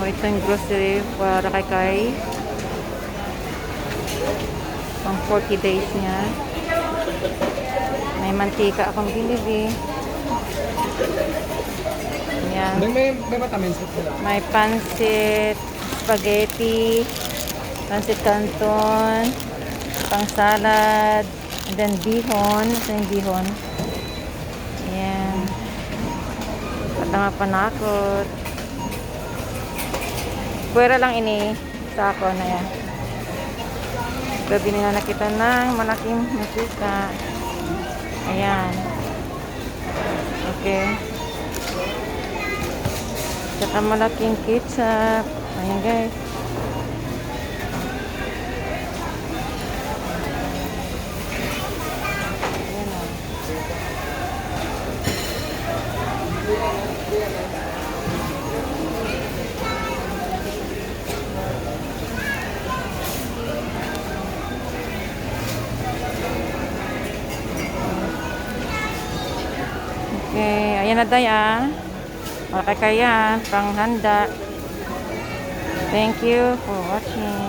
ito yung grocery para kay pang 40 days niya. May mantika akong binili. Yan. May vitamins sila. May pansit, spaghetti, pansit canton, pang salad, and then bihon. Ito yung bihon. Ayan. At mga panakot. Pwera lang ini sa ako na yan. Gabi nila nakita ng malaking mantika. Ayan. Okay. Tsaka malaking ketchup. Ayan guys. Ayan o. Okay. Ayan na day ah. Makakaya. Panghanda. Thank you for watching.